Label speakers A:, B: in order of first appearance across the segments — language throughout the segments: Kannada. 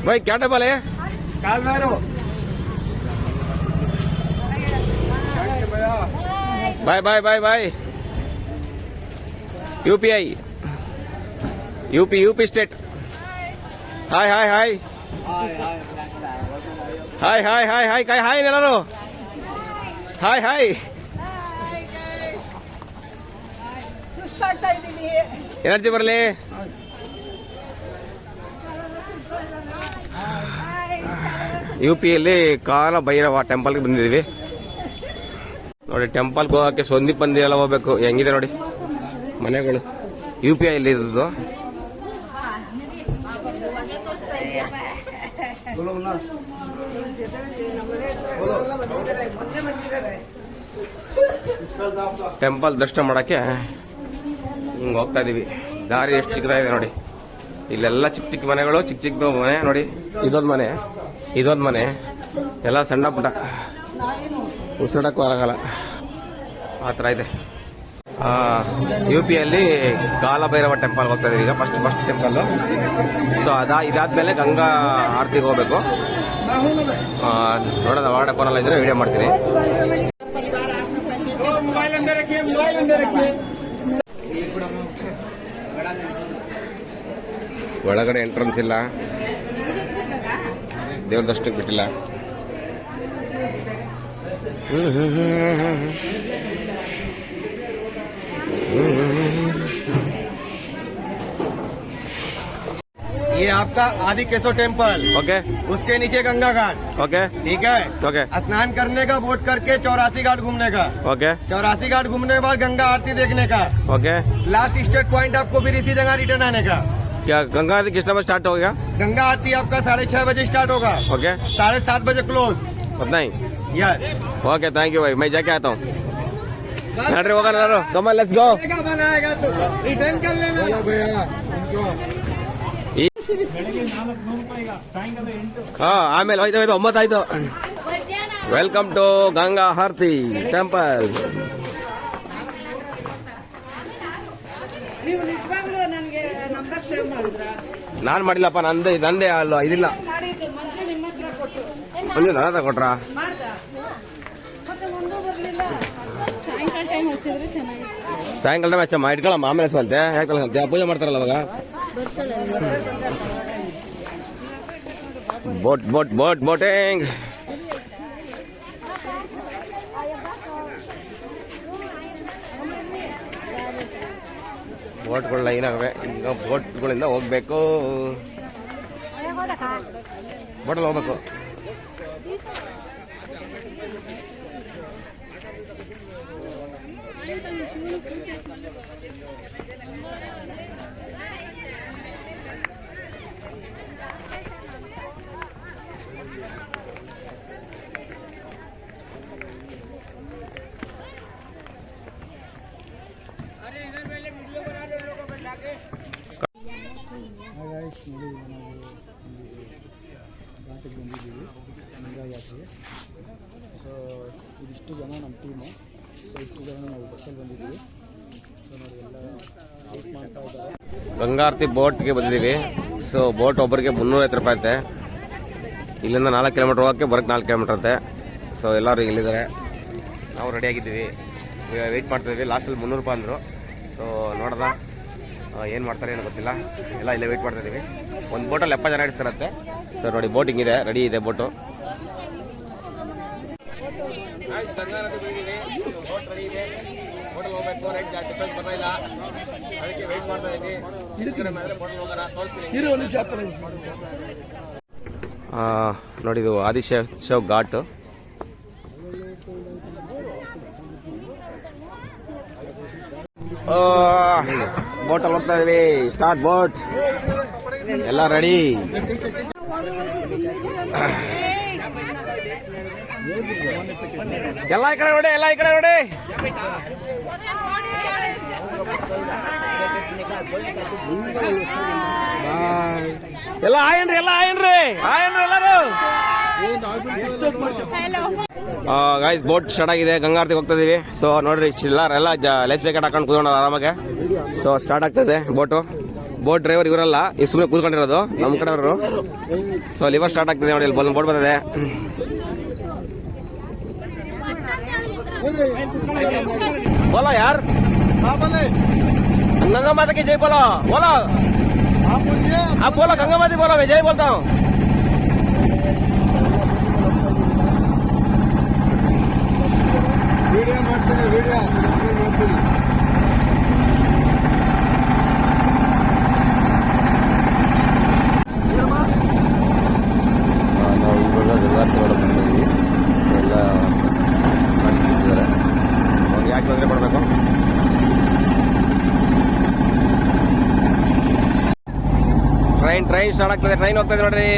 A: भाई क्या टेबल है? Bye bye bye bye. UPI UP state. Hi hi hi hi hi hi hi काय हाय नेलारो हाय हाय एनर्जी बरले ಯುಪಿಯಲ್ಲಿ ಕಾಲ ಭೈರವ ಟೆಂಪಲ್ಗೆ ಬಂದಿದ್ದೀವಿ ನೋಡಿ. ಟೆಂಪಲ್ಗೆ ಹೋಗಕ್ಕೆ ಸೊಂದಿ ಪಂದಿ ಎಲ್ಲ ಹೋಗ್ಬೇಕು. ಹೆಂಗಿದೆ ನೋಡಿ ಮನೆಗಳು UPI ಅಲ್ಲಿ ಇರೋದು. ಟೆಂಪಲ್ ದರ್ಶನ ಮಾಡಕ್ಕೆ ಹಿಂಗ್ ಹೋಗ್ತಾ ಇದೀವಿ. ದಾರಿ ಎಷ್ಟು ಚಿಕ್ಕದಾಗಿದೆ ನೋಡಿ. ಇಲ್ಲೆಲ್ಲ ಚಿಕ್ಕ ಚಿಕ್ಕ ಮನೆಗಳು, ಚಿಕ್ಕ ಚಿಕ್ಕ ಮನೆ ನೋಡಿ. ಇದೊಂದು ಮನೆ ಎಲ್ಲ ಸಣ್ಣ ಪುಟ್ಟ, ಉಸಿರಾಡಕ್ಕೂ ಆಗಲ್ಲ ಆ ಥರ ಇದೆ. UPಯಲ್ಲಿ ಕಾಲಭೈರವ ಟೆಂಪಲ್ ಹೋಗ್ತಾ ಇದೀವಿ ಈಗ. First temple. ಸೊ ಇದಾದ್ಮೇಲೆ ಗಂಗಾ ಆರತಿಗೆ ಹೋಗ್ಬೇಕು. ನೋಡೋದ ಹೊರಗಡೆ ಫೋನಲ್ಲ ಇದ್ರೆ ವಿಡಿಯೋ ಮಾಡ್ತೀನಿ. ಒಳಗಡೆ ಎಂಟ್ರೆನ್ಸ್ ಇಲ್ಲ, ದೇವ್ರ ದರ್ಶನಕ್ಕೆ ಬಿಟ್ಟಿಲ್ಲ.
B: ये आपका आदि केशव टेम्पल।
A: ओके।
B: उसके नीचे गंगा घाट।
A: ओके
B: ठीक है।
A: ओके।
B: स्नान करने का, बोट करके 84 घाट घूमने का।
A: ओके।
B: 84 घाट घूमने के बाद गंगा आरती देखने का।
A: ओके।
B: लास्ट स्टेट पॉइंट आपको फिर इसी जगह रिटर्न आने का।
A: क्या गंगा आरती किस टाइम स्टार्ट हो गया?
B: गंगा आरती आपका 6:30 बजे स्टार्ट होगा।
A: ओके।
B: 7:30 बजे क्लोज।
A: उतना ही?
B: यस।
A: ओके, थैंक यू भाई, मैं जाके आता हूँ. नड्री होगा ना, कम ऑन लेट्स गो.
B: बनाएगा तो रिटर्न कर लेना भैया.
A: ಆಮೇಲೆ ಹೋಯ್ತು 9 ಆಯ್ತು. Welcome to Ganga Aarti temple. ನಾನ್ ಮಾಡಿಲ್ಲಪ್ಪ, ನಂದೇ ಅಲ್ಲ ಇದಿಲ್ಲ. ಮಂಜು ನನ್ನ ಹತ್ರ ಕೊಟ್ರಾ? ಸಾಯಂಕಾಲ ಟೈಮ್ ಹಚ್ಚಮ್ಮ, ಇಟ್ಕೊಳ್ಳಮ್ಮ, ಆಮೇಲೆ ಹಚ್ಚುವಂತೆ. ಯಾಕೆ ಪೂಜೆ ಮಾಡ್ತಾರಲ್ಲ ಅವಾಗ. ಬೋಟಿಂಗ್. ಬೋಟ್ಗಳ ಲೈನ್ ಆಗವೆ. ಈಗ ಬೋಟ್ಗಳಿಂದ ಹೋಗ್ಬೇಕು, ಬೋಟಲ್ಲಿ ಹೋಗ್ಬೇಕು.
C: ಘಾಟಿಗೆ ಬಂದಿದ್ದೀವಿ ಗಂಗಾ ಯಾತ್ರೆಗೆ. ಸೊ ಇದಿಷ್ಟು ಜನ ನಮ್ಮ ಟೀಮು. ಸೊ ಇಷ್ಟು ಜನ ನಾವು ಬಸ್ಸಲ್ಲಿ ಬಂದಿದ್ದೀವಿ. ಸೊ ನೋಡಿ ಎಲ್ಲ ವೇಟ್ ಮಾಡ್ತಾ ಇದ್ದಾರೆ.
A: ಗಂಗಾರತಿ ಬೋಟ್ಗೆ ಬಂದಿದ್ದೀವಿ. ಸೊ ಬೋಟ್ ಒಬ್ಬರಿಗೆ 350 ರೂಪಾಯಿ ಅಂತೆ. ಇಲ್ಲಿಂದ 4 ಕಿಲೋಮೀಟರ್ ಹೋಗೋಕ್ಕೆ ಬರೋಕ್ಕೆ 4 ಕಿಲೋಮೀಟರ್ ಅಂತೆ. ಸೊ ಎಲ್ಲರೂ ಇಲ್ಲಿದ್ದಾರೆ, ನಾವು ರೆಡಿಯಾಗಿದ್ದೀವಿ, ವೆಯ್ಟ್ ಮಾಡ್ತಾಯಿದ್ವಿ. ಲಾಸ್ಟಲ್ಲಿ 300 ರೂಪಾಯಿ ಅಂದರು. ಸೊ ನೋಡೋಣ ಏನು ಮಾಡ್ತಾರೆ ಏನೋ ಗೊತ್ತಿಲ್ಲ. ಎಲ್ಲ ಇಲ್ಲೇ ವೆಯ್ಟ್ ಮಾಡ್ತಾಯಿದ್ದೀವಿ. ಒಂದು ಬೋಟಲ್ಲಿ 70 ಜನ ಇಡ್ತಾರಂತೆ. ಸೊ ನೋಡಿ ಬೋಟಿಂಗ್ ಇದೆ, ರೆಡಿ ಇದೆ ಬೋಟು. ನೋಡಿ ಇದು ಆದಿಶೇಷವ್ ಘಾಟ್. ಬೋಟಲ್ಲಿ ಹೋಗ್ತಾ ಇದೀವಿ. ಸ್ಟಾರ್ಟ್ ಬೋಟ್, ಎಲ್ಲ ರೆಡಿ. ಎಲ್ಲ ಈ ಕಡೆ ನೋಡಿ, ಎಲ್ಲ ಈ ಕಡೆ ನೋಡಿ. ಎಲ್ಲ ಆಯನ್ರಿ, ಎಲ್ಲ ಆಯನ್ರಿ ಎಲ್ಲರೂ. ಗೈಸ್ ಬೋಟ್ ಸ್ಟಾರ್ಟ್ ಆಗಿದೆ, ಗಂಗಾರತಿಗೆ ಹೋಗ್ತಾ ಇದೀವಿ. ಸೊ ನೋಡ್ರಿ, ಎಲ್ಲ ಲೈಫ್ ಜಾಕೆಟ್ ಹಾಕೊಂಡು ಕೂತ್ಕೊಂಡು ಆರಾಮಾಗೆ. ಸೊ ಸ್ಟಾರ್ಟ್ ಆಗ್ತದೆ ಬೋಟು. ಬೋಟ್ ಡ್ರೈವರ್ ಇವರಲ್ಲ, ಈ ಸುಮ್ಮನೆ ಕೂತ್ಕೊಂಡಿರೋದು ನಮ್ಮ ಕಡೆಯವರು. ಸೊ ಲಿವರ್ ಸ್ಟಾರ್ಟ್ ಆಗ್ತಿದೆ ನೋಡಿ, ಇಲ್ಲಿ ಬೋಟ್ ಬಂದಿದೆ. बोलो यार,
B: हाँ बोले
A: गंगा माता की जय बोलो. बोलो
B: आप बोलिए.
A: आप बोलो, गंगा माता बोलो, मैं जय बोलता हूँ.
B: वीडियो ಮಾಡ್ತೀನಿ वीडियो ಮಾಡ್ತೀನಿ.
A: ನಾವು ಇವಾಗ ಗಂಗಾ ತಗೊಳ್ಳೋಕೆ ಬಂದಿದ್ದೀವಿ. ಎಲ್ಲ ಮಾಡಿಟ್ಟಿದ್ದಾರೆ, ಅವ್ರಿಗೆ ಯಾಕೆ ತೊಂದರೆ ಮಾಡಬೇಕು. ಟ್ರೈನ್ ಸ್ಟಾರ್ಟ್ ಆಗ್ತದೆ, ಟ್ರೈನ್ ಹೋಗ್ತದೆ ನೋಡ್ರಿ.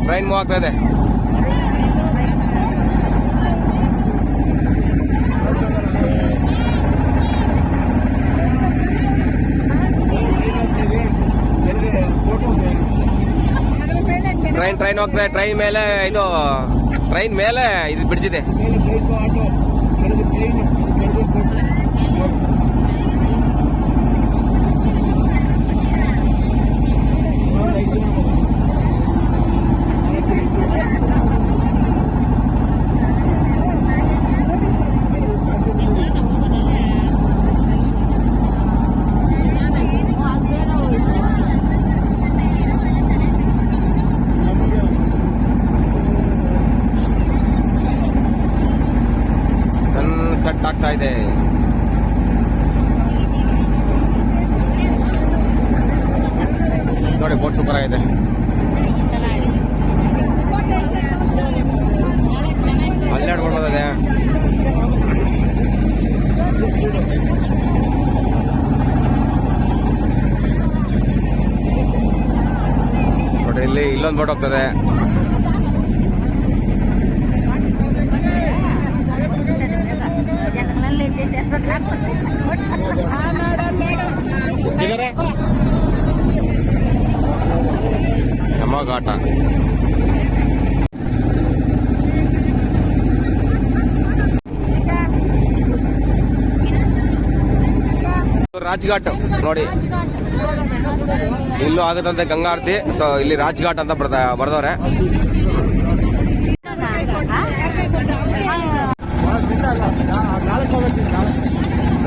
A: ಟ್ರೈನ್ ಮೂವ್ ಆಗ್ತಾ ಇದೆ. ಟ್ರೈನ್ ಹೋಗ್ತದೆ. ಟ್ರೈನ್ ಮೇಲೆ ಇದು ಬಿಡ್ಸಿದೆ. ಸೆಟ್ ಆಗ್ತಾ ಇದೆ. ನೋಡಿ ಬೋಟ್ ಸೂಪರ್ ಆಗಿದೆ. ಹನ್ನೆರಡು ಬೋಟ್ ಬಂದಿದೆ. ನೋಡಿ ಇಲ್ಲಿ ಇಲ್ಲೊಂದು ಬೋಟ್ ಹೋಗ್ತದೆ. ಯಮಘಾಟ. ರಾಜ್ಘಾಟ್ ನೋಡಿ, ಇಲ್ಲೂ ಆಗುತ್ತಂತೆ ಗಂಗಾ ಆರತಿ. ಸೊ ಇಲ್ಲಿ ರಾಜ್ಘಾಟ್ ಅಂತ ಬರ್ದವ್ರೆ.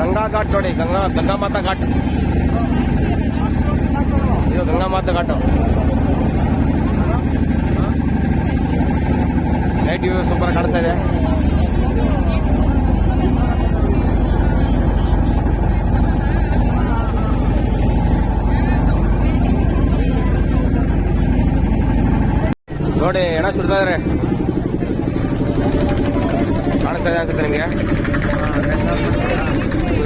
A: ಗಂಗಾ ಘಾಟ್ ನೋಡಿ, ಗಂಗಾ ಮಾತಾ ಘಾಟ್. ಇದು ಗಂಗಾ ಮಾತಾ ಘಾಟ್. ನೈಟ್ ವ್ಯೂ ಸೂಪರ್ ಕಾಣಿಸ್ತಾ ಇದೆ. ನೋಡಿ ಹೆಣ ಸುಡ್ತಾ ಇದಾರೆ, ಕಾಣಿಸ್ತಾ ಇದೆ ಅನ್ಸುತ್ತೆ ನಿಮಗೆ.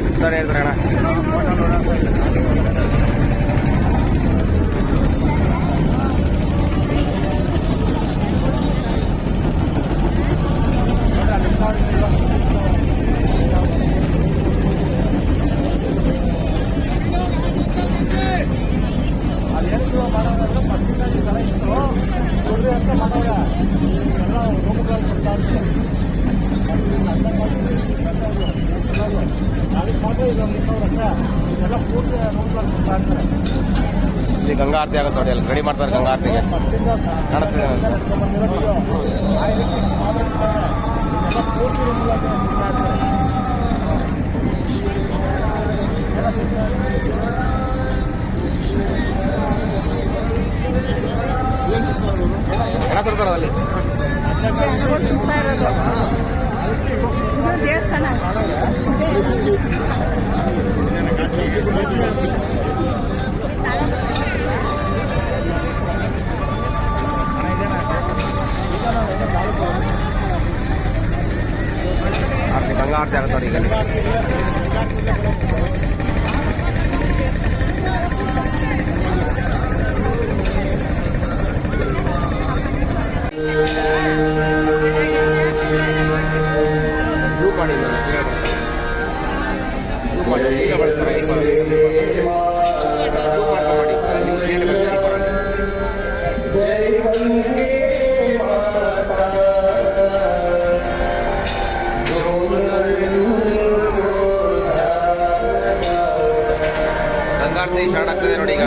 A: ಸುಡ್ತಾರೆ ಹೇಳ್ತಾರೆ ಹೆಣ. ಇಲ್ಲಿ ಗಂಗಾ ಆರತಿ ಆಗುತ್ತೆ ನೋಡಿ, ಅಲ್ಲಿ ರೆಡಿ ಮಾಡ್ತಾರೆ ಗಂಗಾ ಆರತಿಗೆ. ಕಾಣಿಸ್ತಿದೆ ಹೆಣ ಸುಡ್ತಾರ ಅಲ್ಲಿ.
D: ದೇವಸ್ಥಾನ
A: ಆರತಿ ಗಂಗಾ ಮಾಡಿ ಈಗ ಬರ್ತಾರೆ ಗಂಗಾರತಿ ಸ್ಟಾರ್ಟ್ ಆಗ್ತದೆ ನೋಡಿ ಈಗ.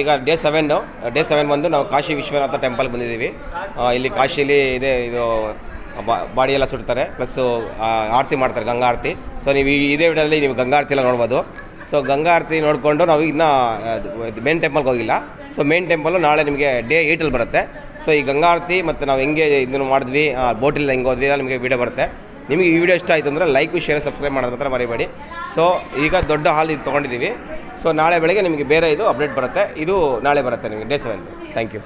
A: ಈಗ ಡೇ 7 ಬಂದು ನಾವು ಕಾಶಿ ವಿಶ್ವನಾಥ ಟೆಂಪಲ್ಗೆ ಬಂದಿದ್ದೀವಿ. ಇಲ್ಲಿ ಕಾಶಿಲಿ ಇದೆ ಇದು ಬಾಡಿ ಎಲ್ಲ ಸುಡ್ತಾರೆ, ಪ್ಲಸ್ಸು ಆರತಿ ಮಾಡ್ತಾರೆ, ಗಂಗಾ ಆರತಿ. ಸೊ ನೀವು ಇದೇ ವಿಡಿಯೋದಲ್ಲಿ ನೀವು ಗಂಗಾ ಆರತಿ ಎಲ್ಲ ನೋಡ್ಬೋದು. ಸೊ ಗಂಗಾ ಆರತಿ ನೋಡಿಕೊಂಡು ನಾವು ಇನ್ನೂ ಮೇನ್ ಟೆಂಪಲ್ಗೆ ಹೋಗಿಲ್ಲ. ಸೊ ಮೇನ್ ಟೆಂಪಲ್ಲು ನಾಳೆ ನಿಮಗೆ ಡೇ 8 ಬರುತ್ತೆ. ಸೊ ಈ ಗಂಗಾ ಆರತಿ ಮತ್ತು ನಾವು ಹೆಂಗೆ ಇದನ್ನು ಮಾಡಿದ್ವಿ, ಬೋಟಿಲ್ಲ ಹೆಂಗೆ ಹೋದ್ವಿ, ನಿಮಗೆ ವೀಡಿಯೋ ಬರುತ್ತೆ. ನಿಮಗೆ ಈ ವಿಡಿಯೋ ಇಷ್ಟ ಆಯಿತು ಅಂದರೆ ಲೈಕು ಶೇರ್ ಸಬ್ಸ್ಕ್ರೈಬ್ ಮಾಡೋದು ಮಾತ್ರ ಮರಿಬೇಡಿ. ಸೊ ಈಗ ದೊಡ್ಡ ಹಾಲ್ ಇದು ತೊಗೊಂಡಿದ್ದೀವಿ. ಸೊ ನಾಳೆ ಬೆಳಗ್ಗೆ ನಿಮಗೆ ಬೇರೆ ಇದು ಅಪ್ಡೇಟ್ ಬರುತ್ತೆ. ಇದು ನಾಳೆ ಬರುತ್ತೆ ನಿಮಗೆ ಡೇ 7. Thank you.